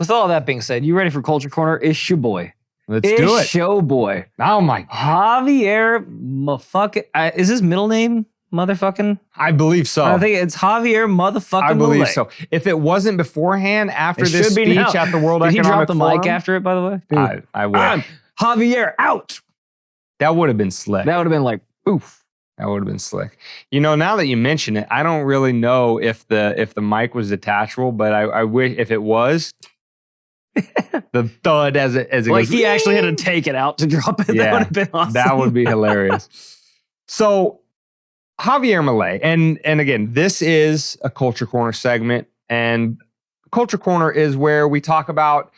with all that being said, you ready for Culture Corner? It's your boy. Let's do it. Show boy. Oh my. Javier motherfucking. Is his middle name motherfucking? I believe so. I think it's Javier motherfucking I believe Milei. so. If it wasn't beforehand, after It this should be speech now. at the World Did he Economic drop the Forum, mic after it, by the way? I wish. Javier out. That would have been slick. That would have been like, oof. That would have been slick. You know, now that you mention it, I don't really know if the mic was detachable, but I wish if it was, the thud as it Like goes, he actually had to take it out to drop it. Yeah, That would have been awesome. that would be hilarious. So Javier Milei, and again, this is a Culture Corner segment, and Culture Corner is where we talk about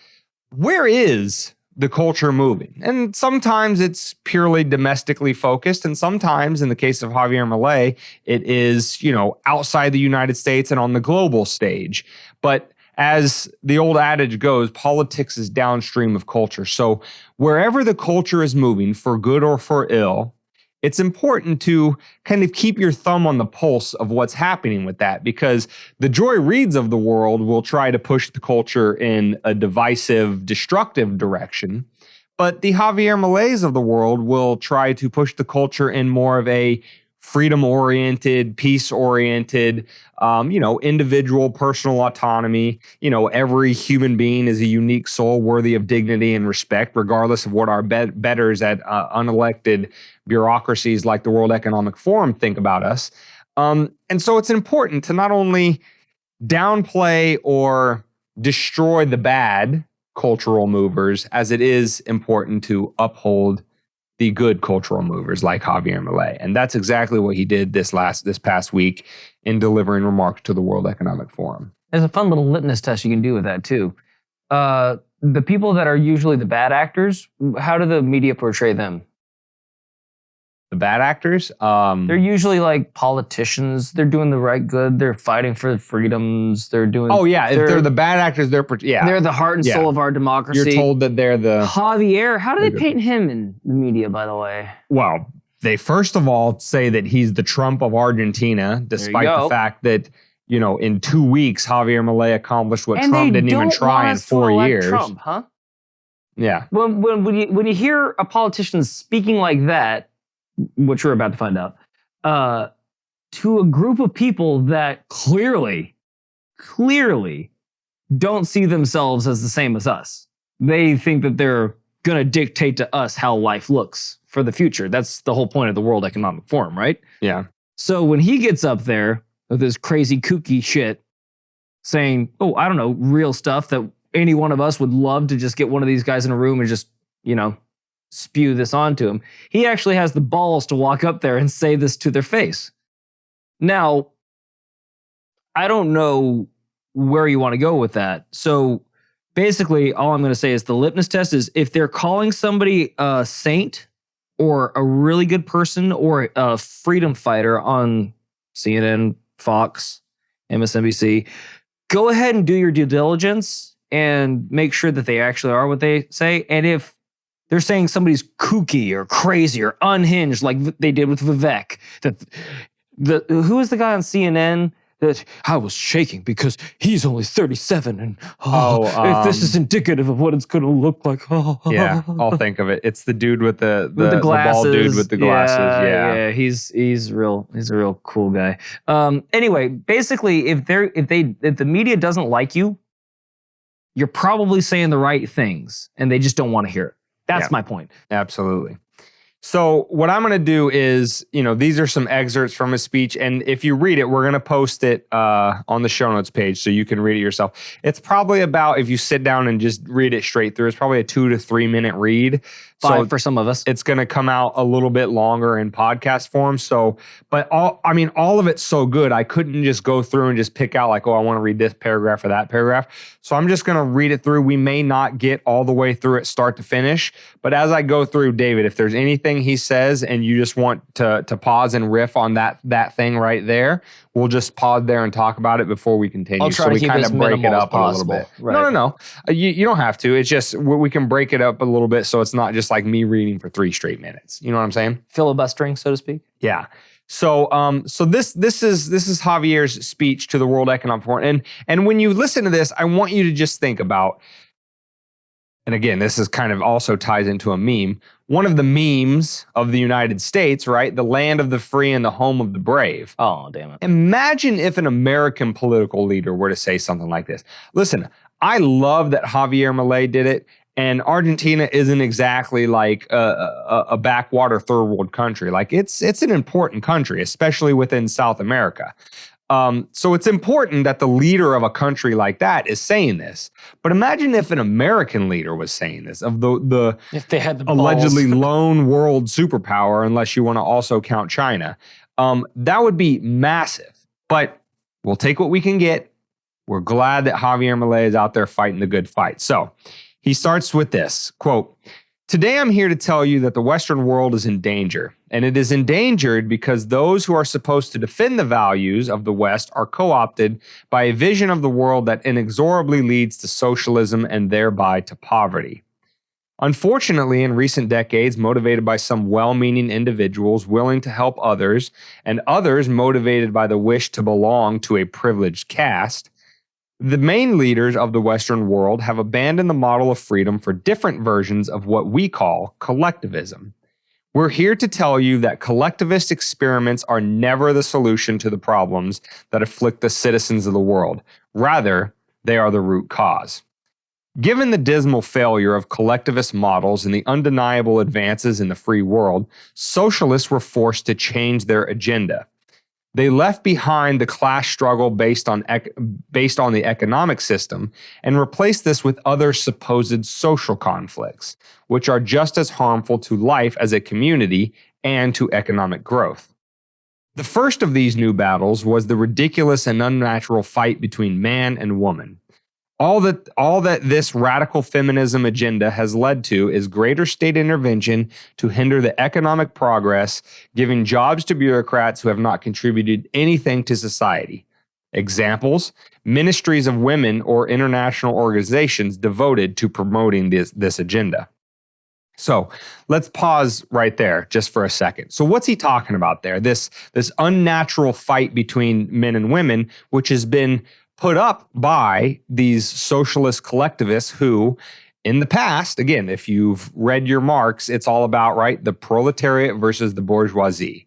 where is the culture moving. And sometimes it's purely domestically focused, and sometimes, in the case of Javier Milei, it is, outside the United States and on the global stage. But as the old adage goes, politics is downstream of culture. So wherever the culture is moving, for good or for ill, it's important to kind of keep your thumb on the pulse of what's happening with that, because the Joy Reids of the world will try to push the culture in a divisive, destructive direction. But the Javier Mileis of the world will try to push the culture in more of a freedom-oriented, peace-oriented, individual personal autonomy. Every human being is a unique soul worthy of dignity and respect, regardless of what our betters at unelected bureaucracies like the World Economic Forum think about us. And so it's important to not only downplay or destroy the bad cultural movers, as it is important to uphold the good cultural movers like Javier Milei. And that's exactly what he did this past week in delivering remarks to the World Economic Forum. There's a fun little litmus test you can do with that too. The people that are usually the bad actors, how do the media portray them? The bad actors? They're usually like politicians. They're doing the right good. They're fighting for freedoms. They're doing... Oh yeah, if they're the bad actors, they're the heart and soul of our democracy. You're told that they're the... Javier, how do they paint him in the media, by the way? Well, they first of all say that he's the Trump of Argentina, despite the fact that, in 2 weeks, Javier Milei accomplished what Trump didn't even try in 4 years. Trump, huh? Yeah. When you hear a politician speaking like that, which we're about to find out, to a group of people that clearly don't see themselves as the same as us. They think that they're going to dictate to us how life looks for the future. That's the whole point of the World Economic Forum, right? Yeah. So when he gets up there with this crazy kooky shit saying, I don't know, real stuff that any one of us would love to just get one of these guys in a room and just, spew this onto him. He actually has the balls to walk up there and say this to their face. Now, I don't know where you want to go with that. So basically, all I'm going to say is the litmus test is if they're calling somebody a saint or a really good person or a freedom fighter on CNN, Fox, MSNBC, go ahead and do your due diligence and make sure that they actually are what they say. And if they're saying somebody's kooky or crazy or unhinged, like they did with Vivek. Who is the guy on CNN that I was shaking because he's only 37 and if this is indicative of what it's going to look like. Yeah, I'll think of it. It's the dude with the bald dude with the glasses. Yeah, he's a real cool guy. Anyway, basically, if the media doesn't like you, you're probably saying the right things, and they just don't want to hear it. That's my point. Absolutely. So what I'm going to do is, these are some excerpts from his speech. And if you read it, we're going to post it on the show notes page so you can read it yourself. It's probably about, if you sit down and just read it straight through, it's probably a 2 to 3 minute read. 5 for some of us. It's going to come out a little bit longer in podcast form. So, but all of it's so good. I couldn't just go through and just pick out like, I want to read this paragraph or that paragraph. So I'm just going to read it through. We may not get all the way through it start to finish, but as I go through, David, if there's anything he says and you just want to pause and riff on that thing right there, we'll just pause there and talk about it before we continue. I'll try to keep kind as of break it up a little possible. bit. Right. No. You don't have to. It's just we can break it up a little bit so it's not just like me reading for 3 straight minutes. You know what I'm saying? Filibustering, so to speak. Yeah. So this is Javier's speech to the World Economic Forum, and when you listen to this, I want you to just think about, and again, this is kind of also ties into a meme. One of the memes of the United States, right? The land of the free and the home of the brave. Oh, damn it. Imagine if an American political leader were to say something like this. Listen, I love that Javier Milei did it. And Argentina isn't exactly like a backwater third world country. Like it's an important country, especially within South America. So it's important that the leader of a country like that is saying this. But imagine if an American leader was saying this, of the If they had the allegedly balls. lone world superpower, unless you want to also count China. That would be massive. But we'll take what we can get. We're glad that Javier Milei is out there fighting the good fight. So he starts with this, quote, "Today I'm here to tell you that the Western world is in danger, and it is endangered because those who are supposed to defend the values of the West are co-opted by a vision of the world that inexorably leads to socialism and thereby to poverty. Unfortunately, in recent decades, motivated by some well-meaning individuals willing to help others, and others motivated by the wish to belong to a privileged caste, the main leaders of the Western world have abandoned the model of freedom for different versions of what we call collectivism. We're here to tell you that collectivist experiments are never the solution to the problems that afflict the citizens of the world. Rather, they are the root cause. Given the dismal failure of collectivist models and the undeniable advances in the free world, socialists were forced to change their agenda. They left behind the class struggle based on the economic system and replaced this with other supposed social conflicts, which are just as harmful to life as a community and to economic growth. The first of these new battles was the ridiculous and unnatural fight between man and woman. All that this radical feminism agenda has led to is greater state intervention to hinder the economic progress, giving jobs to bureaucrats who have not contributed anything to society. Examples: ministries of women or international organizations devoted to promoting this agenda. So let's pause right there just for a second. So what's he talking about there? This unnatural fight between men and women, which has been put up by these socialist collectivists who, in the past, again, if you've read your Marx, it's all about, right, the proletariat versus the bourgeoisie,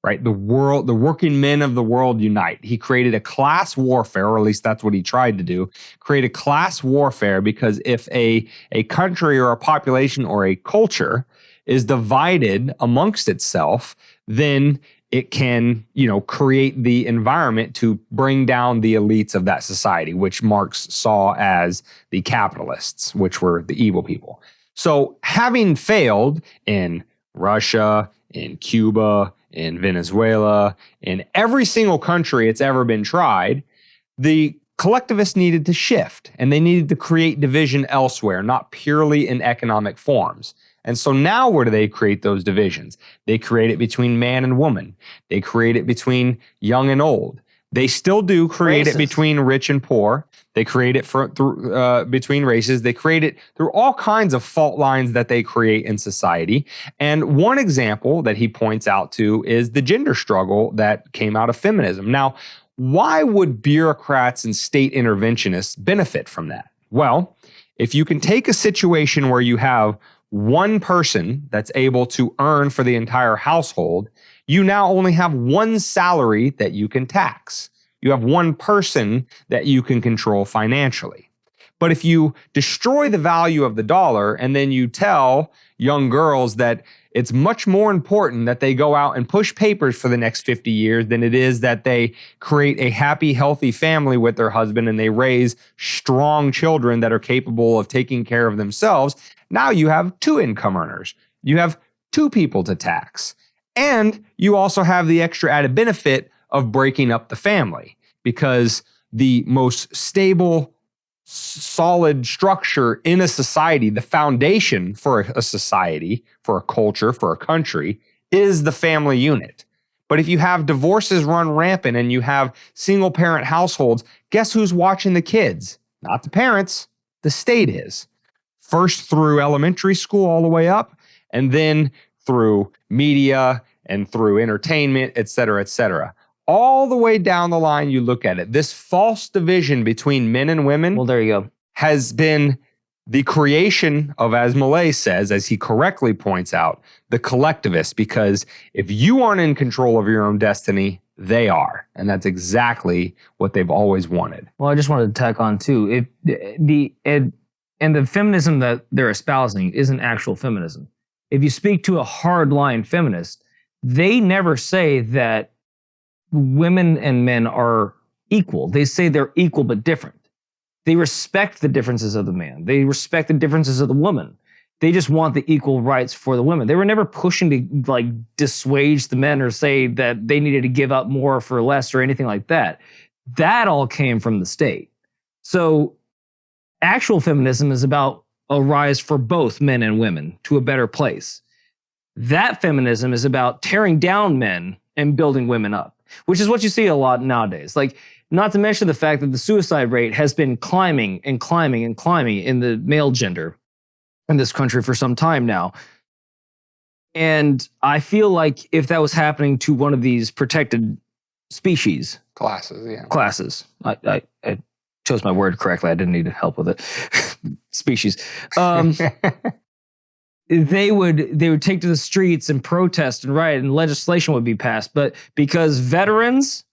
right? The working men of the world unite. He created a class warfare, or at least that's what he tried to do, create a class warfare, because if a country or a population or a culture is divided amongst itself, then it can, create the environment to bring down the elites of that society, which Marx saw as the capitalists, which were the evil people. So having failed in Russia, in Cuba, in Venezuela, in every single country it's ever been tried, the collectivists needed to shift, and they needed to create division elsewhere, not purely in economic forms. And so now where do they create those divisions? They create it between man and woman. They create it between young and old. They still do create it between rich and poor. They create it through between races. They create it through all kinds of fault lines that they create in society. And one example that he points out to is the gender struggle that came out of feminism. Now, why would bureaucrats and state interventionists benefit from that? Well, if you can take a situation where you have one person that's able to earn for the entire household, you now only have one salary that you can tax. You have one person that you can control financially. But if you destroy the value of the dollar and then you tell young girls that it's much more important that they go out and push papers for the next 50 years than it is that they create a happy, healthy family with their husband and they raise strong children that are capable of taking care of themselves, now you have two income earners. You have two people to tax. And you also have the extra added benefit of breaking up the family, because the most stable, solid structure in a society, the foundation for a society, for a culture, for a country, is the family unit. But if you have divorces run rampant and you have single parent households, guess who's watching the kids? Not the parents, the state is. First through elementary school all the way up, and then through media and through entertainment, et cetera, et cetera. All the way down the line, you look at it. This false division between men and women Well, there you go. has been the creation of, as Milei says, as he correctly points out, the collectivists, because if you aren't in control of your own destiny, they are. And that's exactly what they've always wanted. Well, I just wanted to tack on too. And the feminism that they're espousing isn't actual feminism. If you speak to a hardline feminist, they never say that women and men are equal. They say they're equal but different. They respect the differences of the man. They respect the differences of the woman. They just want the equal rights for the women. They were never pushing to like dissuade the men or say that they needed to give up more for less or anything like that. That all came from the state. So actual feminism is about a rise for both men and women to a better place. That feminism is about tearing down men and building women up, which is what you see a lot nowadays. Like, not to mention the fact that the suicide rate has been climbing and climbing and climbing in the male gender in this country for some time now. And I feel like if that was happening to one of these protected species classes, I chose my word correctly. I didn't need help with it. Species. They would take to the streets and protest and riot, and legislation would be passed. But because veterans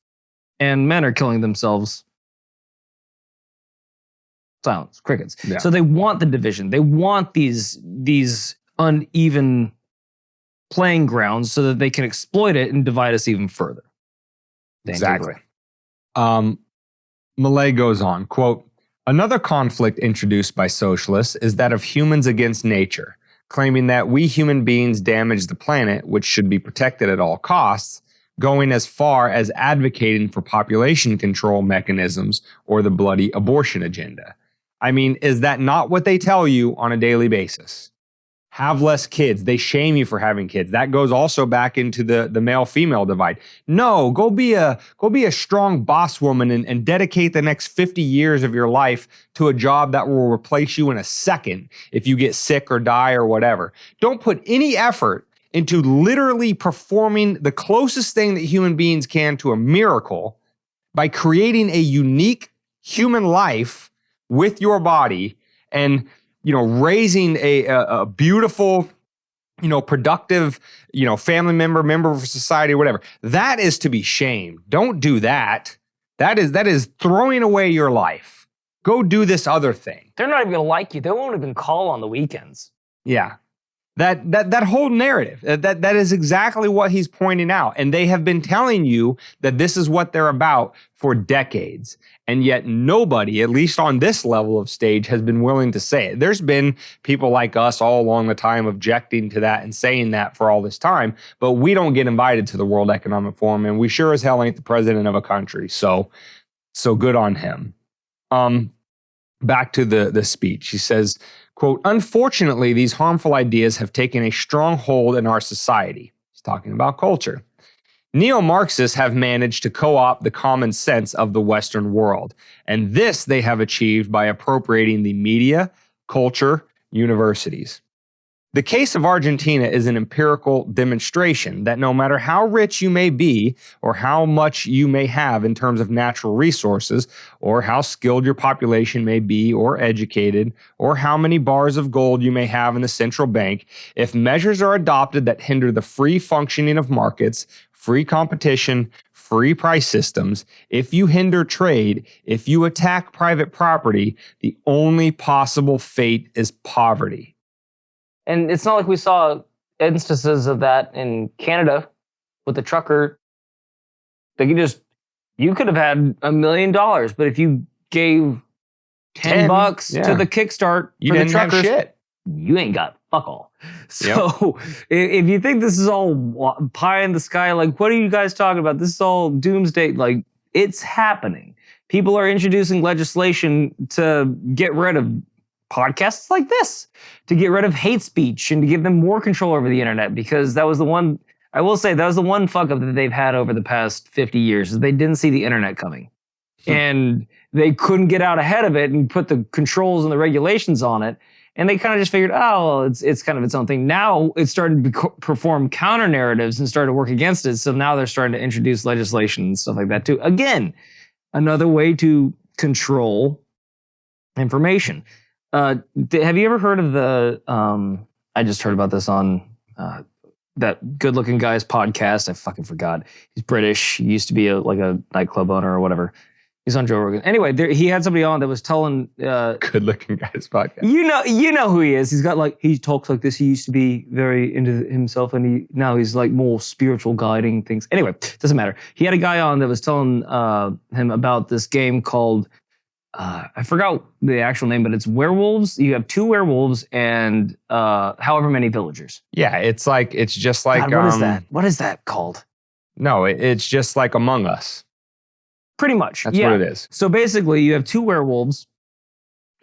and men are killing themselves, silence, crickets. Yeah. So they want the division. They want these uneven playing grounds so that they can exploit it and divide us even further. Exactly. Milei goes on, quote, "Another conflict introduced by socialists is that of humans against nature, claiming that we human beings damage the planet, which should be protected at all costs, going as far as advocating for population control mechanisms or the bloody abortion agenda." I mean, is that not what they tell you on a daily basis? Have less kids. They shame you for having kids. That goes also back into the male-female divide. No, go be a strong boss woman and dedicate the next 50 years of your life to a job that will replace you in a second if you get sick or die or whatever. Don't put any effort into literally performing the closest thing that human beings can to a miracle by creating a unique human life with your body and raising a beautiful, productive, family member of society, or whatever. That is to be shamed. Don't do that. That is throwing away your life. Go do this other thing. They're not even going to like you. They won't even call on the weekends. Yeah. That whole narrative, that is exactly what he's pointing out. And they have been telling you that this is what they're about for decades. And yet nobody, at least on this level of stage, has been willing to say it. There's been people like us all along the time objecting to that and saying that for all this time, but we don't get invited to the World Economic Forum, and we sure as hell ain't the president of a country. So good on him. Back to the speech. He says, quote, "Unfortunately, these harmful ideas have taken a strong hold in our society." He's talking about culture. "Neo-Marxists have managed to co-opt the common sense of the Western world, and this they have achieved by appropriating the media, culture, universities. The case of Argentina is an empirical demonstration that no matter how rich you may be, or how much you may have in terms of natural resources, or how skilled your population may be or educated, or how many bars of gold you may have in the central bank, if measures are adopted that hinder the free functioning of markets, free competition, free price systems, if you hinder trade, if you attack private property, the only possible fate is poverty." And it's not like we saw instances of that in Canada with the trucker. You could have had $1 million, but if you gave $10 to the kickstart for the truckers, you ain't got fuck all. So if you think this is all pie in the sky, like, what are you guys talking about? This is all doomsday. Like, it's happening. People are introducing legislation to get rid of podcasts like this, to get rid of hate speech and to give them more control over the internet, because that was the one, I will say, that was the one fuck up that they've had over the past 50 years, is they didn't see the internet coming. And they couldn't get out ahead of it and put the controls and the regulations on it. And they kind of just figured, oh, well, it's kind of its own thing. Now it's started to perform counter narratives and started to work against it. So now they're starting to introduce legislation and stuff like that too. Again, another way to control information. Have you ever heard of the? I just heard about this on that good-looking guy's podcast. I fucking forgot. He's British. He used to be like a nightclub owner or whatever. He's on Joe Rogan. Anyway, he had somebody on that was telling good-looking guy's podcast. You know who he is. He's got he talks like this. He used to be very into himself, and now he's like more spiritual guiding things. Anyway, doesn't matter. He had a guy on that was telling him about this game called I forgot the actual name, but it's werewolves. You have 2 werewolves and however many villagers. Yeah, it's just like God, what is that? What is that called? No, it's just like Among Us. Pretty much. That's what it is. So basically, you have 2 werewolves,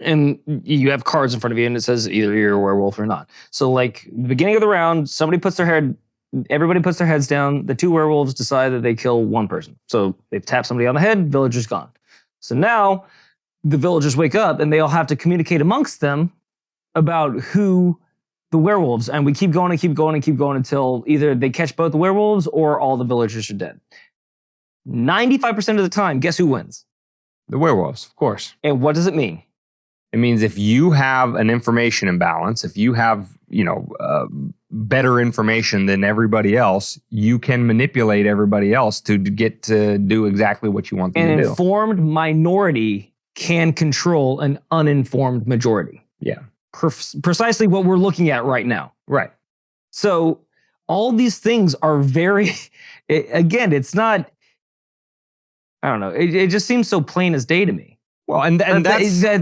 and you have cards in front of you, and it says either you're a werewolf or not. So, like, the beginning of the round, everybody puts their heads down. The 2 werewolves decide that they kill 1 person. So they've tapped somebody on the head, villager's gone. So now the villagers wake up, and they all have to communicate amongst them about who the werewolves, and we keep going and keep going and keep going until either they catch both the werewolves or all the villagers are dead. 95% of the time, guess who wins? The werewolves, of course. And what does it mean? It means if you have an information imbalance, if you have, better information than everybody else, you can manipulate everybody else to get to do exactly what you want them to do. An informed minority can control an uninformed majority. Yeah. Precisely what we're looking at right now. Right. So all these things are very, again, it's not, I don't know. It just seems so plain as day to me. Well, and that's their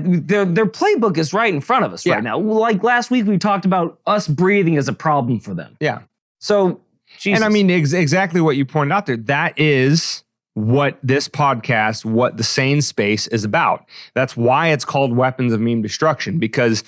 playbook is right in front of us right now. Like last week, we talked about us breathing as a problem for them. Yeah. So, Jesus. And I mean, exactly what you pointed out there. That is what this podcast, what the sane space is about. That's why it's called Weapons of Meme Destruction, because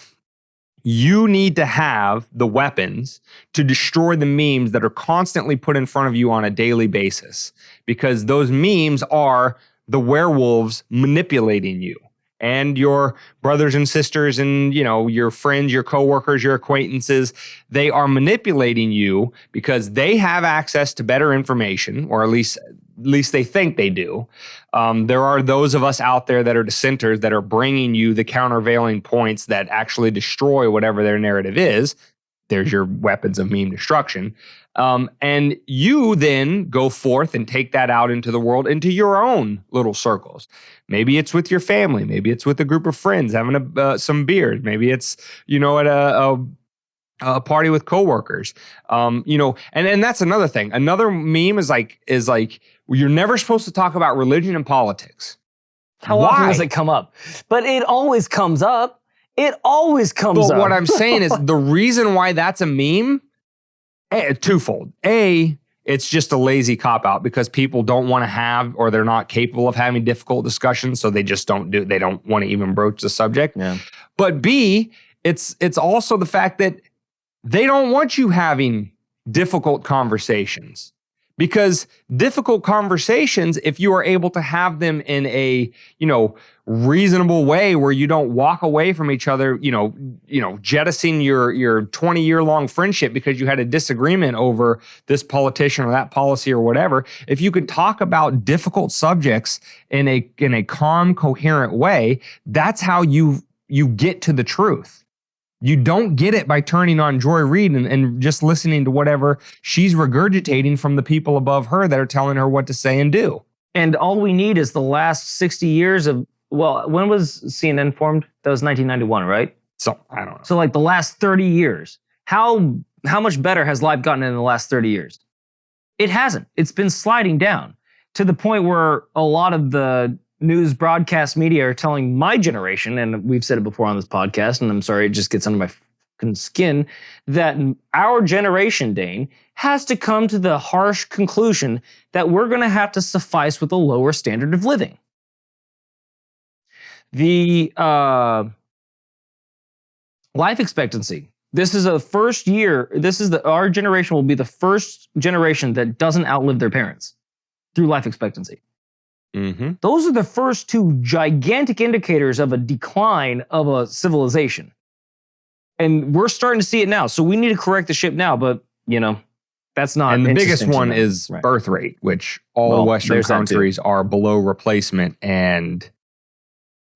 you need to have the weapons to destroy the memes that are constantly put in front of you on a daily basis, because those memes are the werewolves manipulating you and your brothers and sisters and, your friends, your coworkers, your acquaintances. They are manipulating you because they have access to better information, or at least they think they do. There are those of us out there that are dissenters that are bringing you the countervailing points that actually destroy whatever their narrative is. There's your weapons of meme destruction. And you then go forth and take that out into the world, into your own little circles. Maybe it's with your family. Maybe it's with a group of friends having some beers. Maybe it's, at a party with coworkers. And that's another thing. Another meme is like you're never supposed to talk about religion and politics. How often does it come up? But it always comes up. It always comes up. But what I'm saying is the reason why that's a meme, twofold. It's just a lazy cop-out because people don't want to have, or they're not capable of having difficult discussions, so they just they don't want to even broach the subject. Yeah. But B, it's also the fact that they don't want you having difficult conversations. Because difficult conversations, if you are able to have them in a, reasonable way where you don't walk away from each other, jettisoning your 20-year-long friendship because you had a disagreement over this politician or that policy or whatever. If you could talk about difficult subjects in a calm, coherent way, that's how you get to the truth. You don't get it by turning on Joy Reid and just listening to whatever she's regurgitating from the people above her that are telling her what to say and do. And all we need is the last 60 years of, when was CNN formed? That was 1991, right? So, I don't know. So like the last 30 years. How much better has life gotten in the last 30 years? It hasn't. It's been sliding down to the point where a lot of the news broadcast media are telling my generation, and we've said it before on this podcast, and I'm sorry, it just gets under my fucking skin, that our generation, Dane, has to come to the harsh conclusion that we're going to have to suffice with a lower standard of living. The life expectancy. This is our generation will be the first generation that doesn't outlive their parents through life expectancy. Mm-hmm. Those are the first 2 gigantic indicators of a decline of a civilization. And we're starting to see it now. So we need to correct the ship now. But, that's not. And the biggest interesting to one them. is Right. birth rate, which all Western there's that too. countries are below replacement. And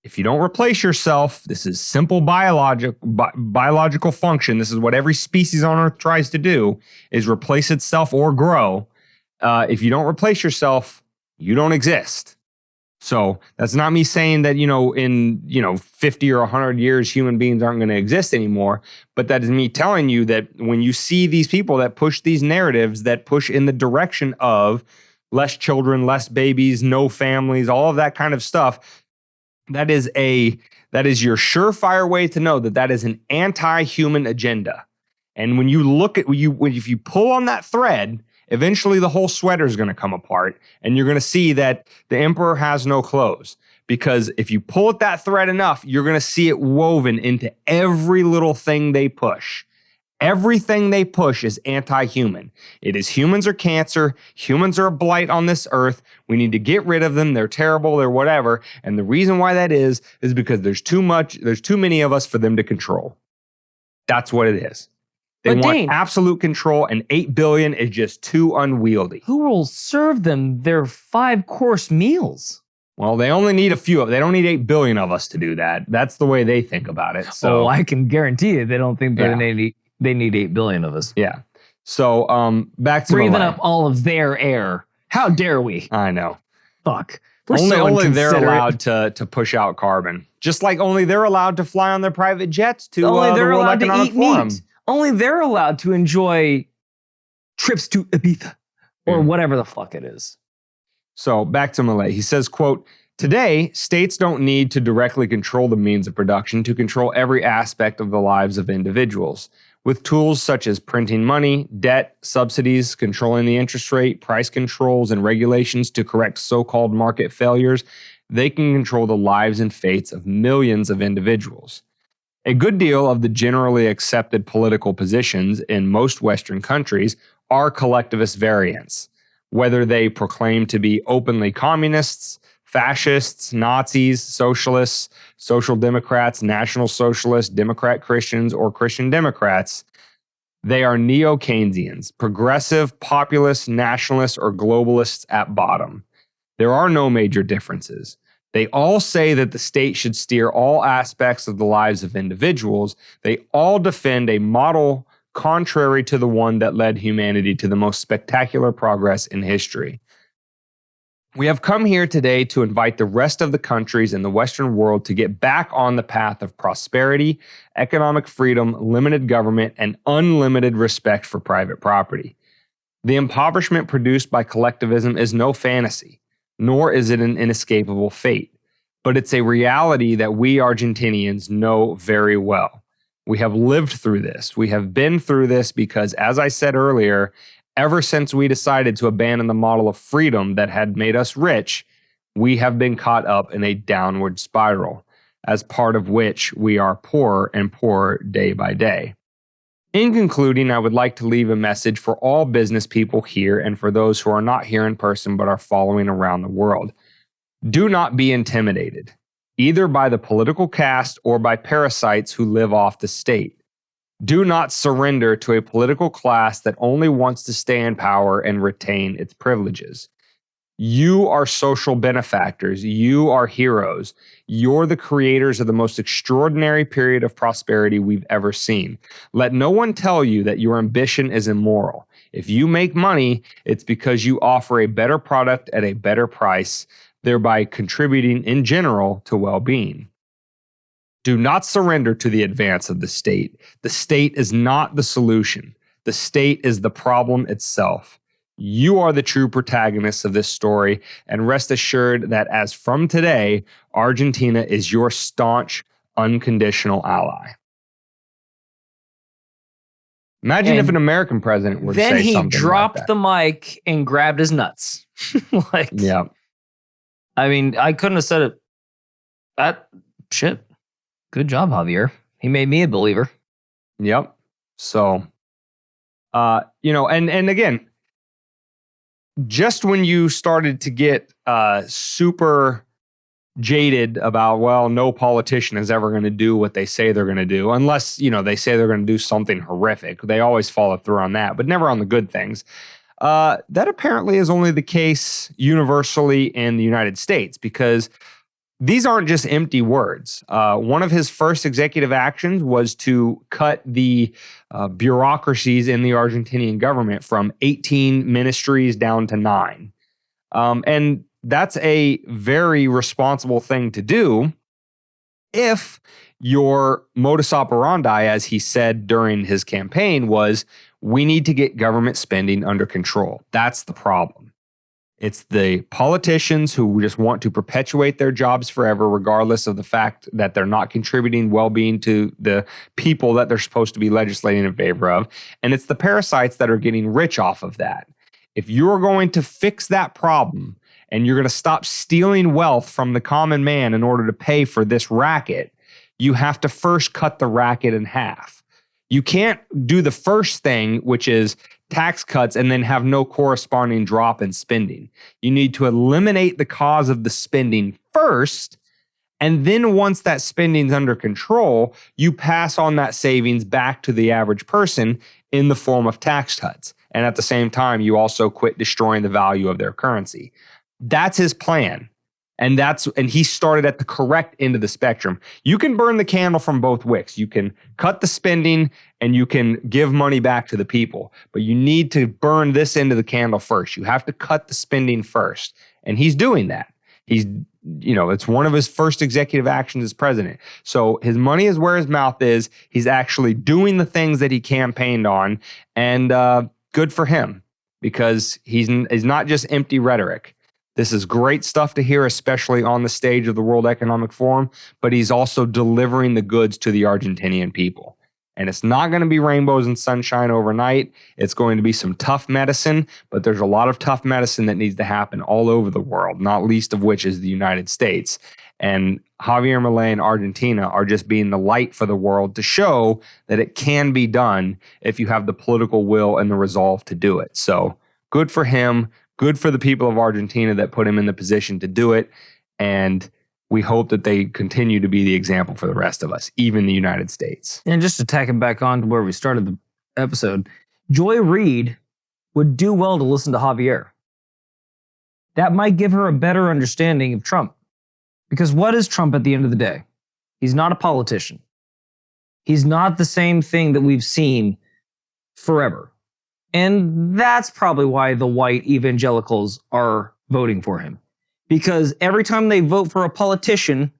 if you don't replace yourself, this is simple biological function. This is what every species on Earth tries to do, is replace itself or grow. If you don't replace yourself, you don't exist. So that's not me saying that, in 50 or 100 years, human beings aren't going to exist anymore. But that is me telling you that when you see these people that push these narratives that push in the direction of less children, less babies, no families, all of that kind of stuff, that is your surefire way to know that is an anti-human agenda. And when you look at if you pull on that thread, eventually the whole sweater is going to come apart, and you're going to see that the emperor has no clothes. Because if you pull at that thread enough, you're going to see it woven into every little thing they push. Everything they push is anti-human. It is humans are cancer. Humans are a blight on this earth. We need to get rid of them. They're terrible. They're whatever. And the reason why that is because there's too many of us for them to control. That's what it is. They want absolute control, and 8 billion is just too unwieldy. Who will serve them their 5-course meals? Well, they only need a few of them. They don't need 8 billion of us to do that. That's the way they think about it. So I can guarantee you they don't think that they need 8 billion of us. Yeah. So back to breathing Milei. up all of their air. How dare we? I know. Fuck. Only they're allowed to push out carbon. Just like only they're allowed to fly on their private jets to only the they're World allowed Economic to eat Forum. meat. Only they're allowed to enjoy trips to Ibiza or whatever the fuck it is. So back to Milei. He says, quote, "Today, states don't need to directly control the means of production to control every aspect of the lives of individuals. With tools such as printing money, debt, subsidies, controlling the interest rate, price controls, and regulations to correct so-called market failures, they can control the lives and fates of millions of individuals. A good deal of the generally accepted political positions in most Western countries are collectivist variants, whether they proclaim to be openly communists, fascists, Nazis, socialists, social democrats, national socialists, Democrat Christians, or Christian Democrats. They are neo-Keynesians, progressive, populist, nationalists, or globalists at bottom. There are no major differences. They all say that the state should steer all aspects of the lives of individuals. They all defend a model contrary to the one that led humanity to the most spectacular progress in history. We have come here today to invite the rest of the countries in the Western world to get back on the path of prosperity, economic freedom, limited government, and unlimited respect for private property. The impoverishment produced by collectivism is no fantasy, nor is it an inescapable fate, but it's a reality that we Argentinians know very well. We have lived through this. We have been through this because, as I said earlier, ever since we decided to abandon the model of freedom that had made us rich, we have been caught up in a downward spiral, as part of which we are poorer and poorer day by day. In concluding, I would like to leave a message for all business people here and for those who are not here in person but are following around the world. Do not be intimidated, either by the political caste or by parasites who live off the state. Do not surrender to a political class that only wants to stay in power and retain its privileges. You are social benefactors. You are heroes. You're the creators of the most extraordinary period of prosperity we've ever seen. Let no one tell you that your ambition is immoral. If you make money, it's because you offer a better product at a better price, thereby contributing in general to well-being. Do not surrender to the advance of the state. The state is not the solution. The state is the problem itself. You are the true protagonists of this story, and rest assured that as from today, Argentina is your staunch, unconditional ally." Imagine if an American president were to say something like that. Then he dropped the mic and grabbed his nuts. Yeah. I mean, I couldn't have said it. Shit. Good job, Javier. He made me a believer. Yep. So, and again, just when you started to get super jaded about, well, no politician is ever going to do what they say they're going to do, unless, they say they're going to do something horrific. They always follow through on that, but never on the good things. That apparently is only the case universally in the United States, because these aren't just empty words. One of his first executive actions was to cut the bureaucracies in the Argentinian government from 18 ministries down to 9. And that's a very responsible thing to do if your modus operandi, as he said during his campaign, was, we need to get government spending under control. That's the problem. It's the politicians who just want to perpetuate their jobs forever, regardless of the fact that they're not contributing well-being to the people that they're supposed to be legislating in favor of. And it's the parasites that are getting rich off of that. If you're going to fix that problem, and you're going to stop stealing wealth from the common man in order to pay for this racket, you have to first cut the racket in half. You can't do the first thing, which is tax cuts, and then have no corresponding drop in spending. You need to eliminate the cause of the spending first, and then once that spending's under control, you pass on that savings back to the average person in the form of tax cuts. And at the same time, you also quit destroying the value of their currency. That's his plan. And he started at the correct end of the spectrum. You can burn the candle from both wicks. You can cut the spending and you can give money back to the people. But you need to burn this end of the candle first. You have to cut the spending first. And he's doing that. It's one of his first executive actions as president. So his money is where his mouth is. He's actually doing the things that he campaigned on. And good for him, because he's not just empty rhetoric. This is great stuff to hear, especially on the stage of the World Economic Forum, but he's also delivering the goods to the Argentinian people. And it's not going to be rainbows and sunshine overnight. It's going to be some tough medicine, but there's a lot of tough medicine that needs to happen all over the world, not least of which is the United States. And Javier Milei and Argentina are just being the light for the world to show that it can be done if you have the political will and the resolve to do it. So good for him. Good for the people of Argentina that put him in the position to do it. And we hope that they continue to be the example for the rest of us, even the United States. And just to tack it back on to where we started the episode, Joy Reid would do well to listen to Javier. That might give her a better understanding of Trump. Because what is Trump at the end of the day? He's not a politician. He's not the same thing that we've seen forever. And that's probably why the white evangelicals are voting for him. Because every time they vote for a politician,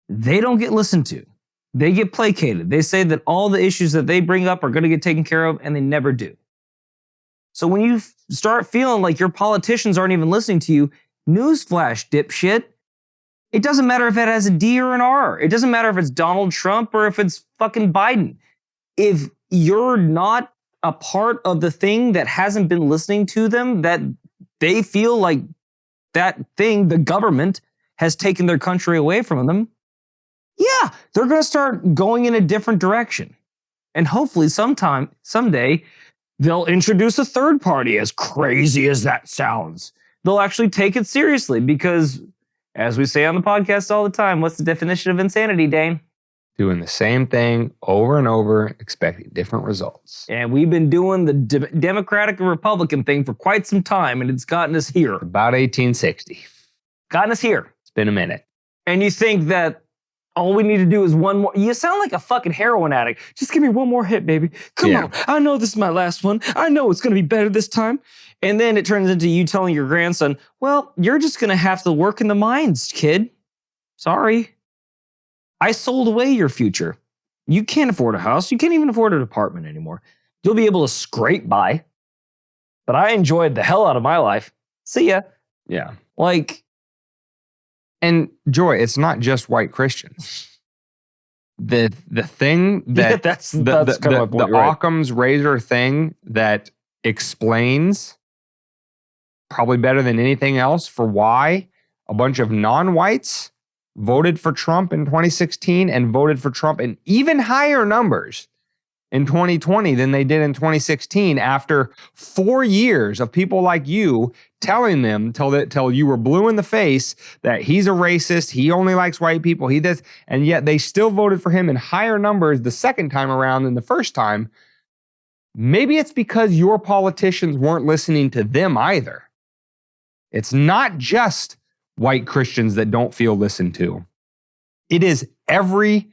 they don't get listened to. They get placated. They say that all the issues that they bring up are going to get taken care of, and they never do. So when you start feeling like your politicians aren't even listening to you, newsflash, dipshit, it doesn't matter if it has a D or an R. It doesn't matter if it's Donald Trump or if it's fucking Biden. If you're not a part of the thing that hasn't been listening to them, that they feel like that thing, the government, has taken their country away from them, yeah, they're going to start going in a different direction. And hopefully someday, they'll introduce a third party, as crazy as that sounds. They'll actually take it seriously because, as we say on the podcast all the time, what's the definition of insanity, Dane? Doing the same thing over and over, expecting different results. And we've been doing the Democratic and Republican thing for quite some time, and it's gotten us here. About 1860. Gotten us here. It's been a minute. And you think that all we need to do is one more. You sound like a fucking heroin addict. Just give me one more hit, baby. Come on. I know this is my last one. I know it's going to be better this time. And then it turns into you telling your grandson, well, you're just going to have to work in the mines, kid. Sorry. I sold away your future. You can't afford a house. You can't even afford an apartment anymore. You'll be able to scrape by. But I enjoyed the hell out of my life. See ya. Yeah. And Joy, it's not just white Christians. The thing that that's kind of my point, the Occam's razor thing that explains probably better than anything else for why a bunch of non-whites voted for Trump in 2016 and voted for Trump in even higher numbers in 2020 than they did in 2016 after 4 years of people like you telling them till you were blue in the face that he's a racist, he only likes white people, he does, and yet they still voted for him in higher numbers the second time around than the first time. Maybe it's because your politicians weren't listening to them either. It's not just white Christians that don't feel listened to. It is every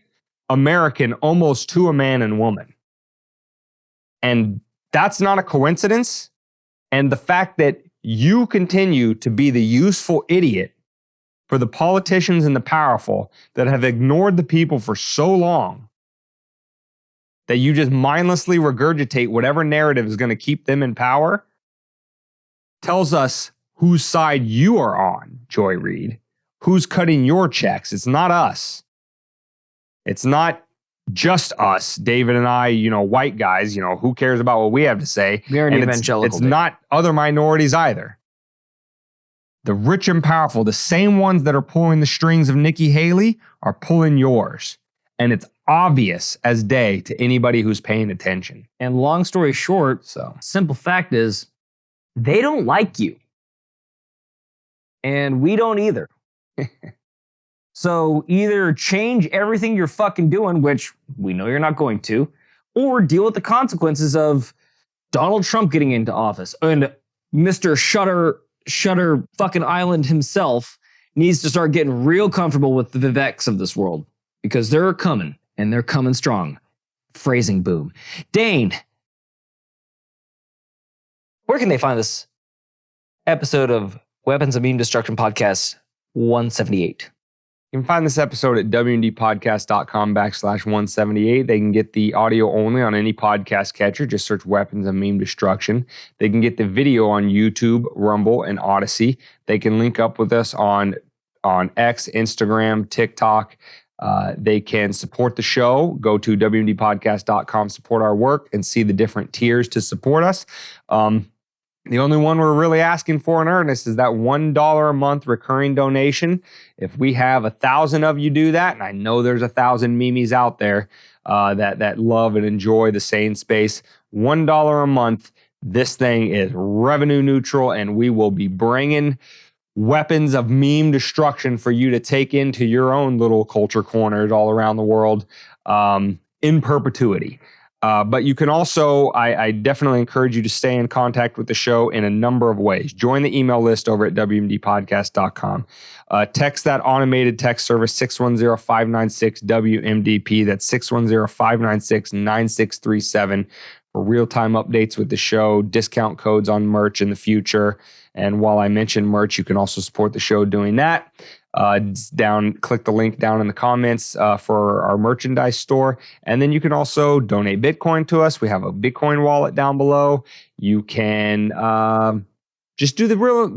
American, almost to a man and woman. And that's not a coincidence. And the fact that you continue to be the useful idiot for the politicians and the powerful that have ignored the people for so long, that you just mindlessly regurgitate whatever narrative is going to keep them in power, tells us whose side you are on, Joy Reid. Who's cutting your checks? It's not us. It's not just us, David and I, white guys, who cares about what we have to say? We are an evangelical. It's not other minorities either. The rich and powerful, the same ones that are pulling the strings of Nikki Haley, are pulling yours. And it's obvious as day to anybody who's paying attention. And long story short, simple fact is, they don't like you. And we don't either. So either change everything you're fucking doing, which we know you're not going to, or deal with the consequences of Donald Trump getting into office. And Mr. Shutter fucking Island himself needs to start getting real comfortable with the Viveks of this world, because they're coming, and they're coming strong. Phrasing boom. Dane, where can they find this episode of Weapons of Meme Destruction Podcast 178? You can find this episode at wmdpodcast.com/178. They can get the audio only on any podcast catcher. Just search Weapons of Meme Destruction. They can get the video on YouTube, Rumble, and Odyssey. They can link up with us on X, Instagram, TikTok. They can support the show. Go to wmdpodcast.com, support our work, and see the different tiers to support us. The only one we're really asking for in earnest is that $1 a month recurring donation. If we have 1,000 of you do that, and I know there's 1,000 memes out there that love and enjoy the sane space, $1 a month, this thing is revenue neutral, and we will be bringing weapons of meme destruction for you to take into your own little culture corners all around the world in perpetuity. But you can also, I definitely encourage you to stay in contact with the show in a number of ways. Join the email list over at wmdpodcast.com. Text that automated text service 610-596-WMDP. That's 610-596-9637 for real-time updates with the show, discount codes on merch in the future. And while I mentioned merch, you can also support the show doing that. Click the link down in the comments for our merchandise store. And then you can also donate Bitcoin to us. We have a Bitcoin wallet down below. You can just do the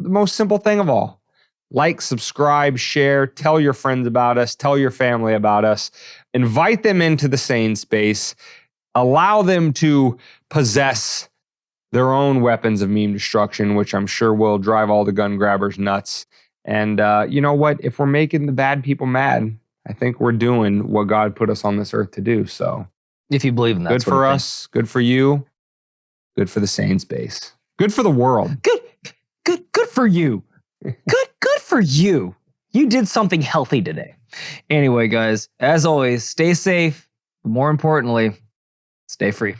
most simple thing of all. Like, subscribe, share, tell your friends about us, tell your family about us, invite them into the sane space, allow them to possess their own weapons of meme destruction, which I'm sure will drive all the gun grabbers nuts. And you know what? If we're making the bad people mad, I think we're doing what God put us on this earth to do. So, if you believe in that, good for us, good for you, good for the sane space, good for the world. Good for you. Good for you. You did something healthy today. Anyway, guys, as always, stay safe. But more importantly, stay free.